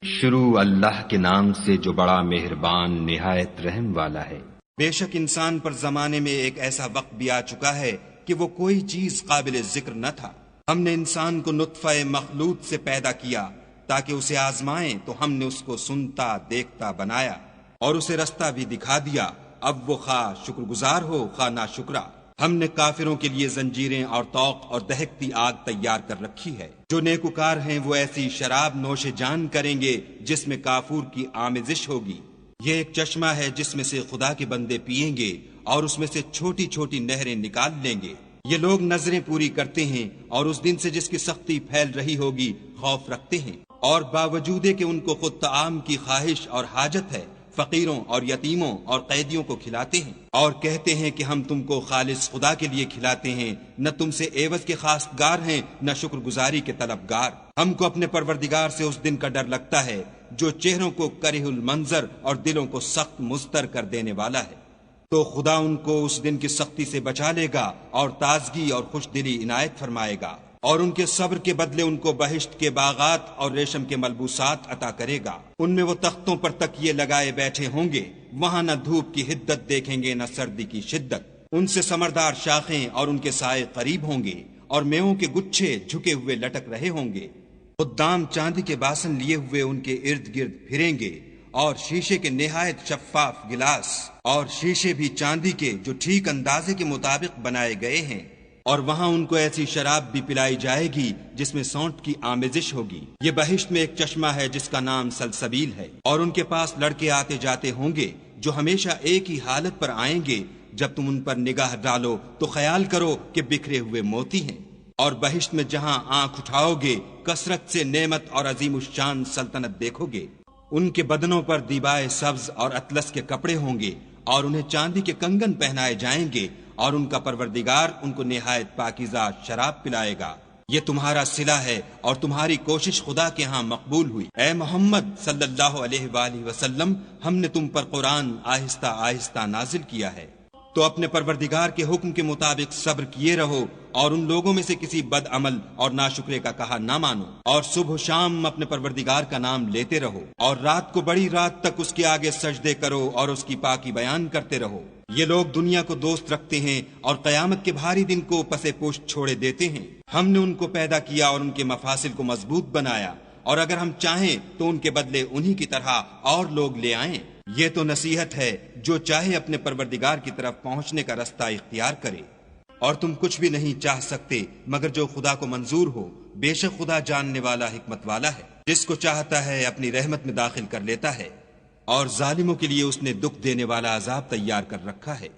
شروع اللہ کے نام سے جو بڑا مہربان نہایت رحم والا ہے۔ بے شک انسان پر زمانے میں ایک ایسا وقت بھی آ چکا ہے کہ وہ کوئی چیز قابل ذکر نہ تھا۔ ہم نے انسان کو نطفہ مخلوط سے پیدا کیا تاکہ اسے آزمائیں، تو ہم نے اس کو سنتا دیکھتا بنایا اور اسے رستہ بھی دکھا دیا۔ اب وہ خواہ شکر گزار ہو خواہ ناشکرا۔ ہم نے کافروں کے لیے زنجیریں اور طوق اور دہکتی آگ تیار کر رکھی ہے۔ جو نیکوکار ہیں وہ ایسی شراب نوش جان کریں گے جس میں کافور کی آمیزش ہوگی۔ یہ ایک چشمہ ہے جس میں سے خدا کے بندے پیئیں گے اور اس میں سے چھوٹی چھوٹی نہریں نکال لیں گے۔ یہ لوگ نظریں پوری کرتے ہیں اور اس دن سے جس کی سختی پھیل رہی ہوگی خوف رکھتے ہیں، اور باوجود کہ ان کو خود طعام کی خواہش اور حاجت ہے، فقیروں اور یتیموں اور قیدیوں کو کھلاتے ہیں، اور کہتے ہیں کہ ہم تم کو خالص خدا کے لیے کھلاتے ہیں، نہ تم سے عوض کے خواستگار ہیں نہ شکر گزاری کے طلبگار۔ ہم کو اپنے پروردگار سے اس دن کا ڈر لگتا ہے جو چہروں کو کرہ المنظر اور دلوں کو سخت مضطر کر دینے والا ہے۔ تو خدا ان کو اس دن کی سختی سے بچا لے گا اور تازگی اور خوش دلی عنایت فرمائے گا، اور ان کے صبر کے بدلے ان کو بہشت کے باغات اور ریشم کے ملبوسات عطا کرے گا۔ ان میں وہ تختوں پر تکیے لگائے بیٹھے ہوں گے، وہاں نہ دھوپ کی حدت دیکھیں گے نہ سردی کی شدت۔ ان سے ثمردار شاخیں اور ان کے سائے قریب ہوں گے، اور میووں کے گچھے جھکے ہوئے لٹک رہے ہوں گے۔ خدام چاندی کے باسن لیے ہوئے ان کے ارد گرد پھریں گے، اور شیشے کے نہایت شفاف گلاس، اور شیشے بھی چاندی کے جو ٹھیک اندازے کے مطابق بنائے گئے ہیں، اور وہاں ان کو ایسی شراب بھی پلائی جائے گی جس میں سونٹ کی آمیزش ہوگی۔ یہ بہشت میں ایک چشمہ ہے جس کا نام سلسبیل ہے، اور ان کے پاس لڑکے آتے جاتے ہوں گے جو ہمیشہ ایک ہی حالت پر آئیں گے۔ جب تم ان پر نگاہ ڈالو تو خیال کرو کہ بکھرے ہوئے موتی ہیں، اور بہشت میں جہاں آنکھ اٹھاؤ گے کثرت سے نعمت اور عظیم الشان سلطنت دیکھو گے۔ ان کے بدنوں پر دیبائے سبز اور اطلس کے کپڑے ہوں گے، اور انہیں چاندی کے کنگن پہنائے جائیں گے، اور ان کا پروردگار ان کو نہایت پاکیزہ شراب پلائے گا۔ یہ تمہارا صلہ ہے اور تمہاری کوشش خدا کے ہاں مقبول ہوئی۔ اے محمد صلی اللہ علیہ وآلہ وسلم، ہم نے تم پر قرآن آہستہ آہستہ نازل کیا ہے، تو اپنے پروردگار کے حکم کے مطابق صبر کیے رہو، اور ان لوگوں میں سے کسی بد عمل اور ناشکرے کا کہا نہ مانو، اور صبح و شام اپنے پروردگار کا نام لیتے رہو، اور رات کو بڑی رات تک اس کے آگے سجدے کرو اور اس کی پاکی بیان کرتے رہو۔ یہ لوگ دنیا کو دوست رکھتے ہیں اور قیامت کے بھاری دن کو پسے پشت چھوڑے دیتے ہیں۔ ہم نے ان کو پیدا کیا اور ان کے مفاصل کو مضبوط بنایا، اور اگر ہم چاہیں تو ان کے بدلے انہی کی طرح اور لوگ لے آئیں۔ یہ تو نصیحت ہے، جو چاہے اپنے پروردگار کی طرف پہنچنے کا رستہ اختیار کرے، اور تم کچھ بھی نہیں چاہ سکتے مگر جو خدا کو منظور ہو۔ بے شک خدا جاننے والا حکمت والا ہے، جس کو چاہتا ہے اپنی رحمت میں داخل کر لیتا ہے، اور ظالموں کے لیے اس نے دکھ دینے والا عذاب تیار کر رکھا ہے۔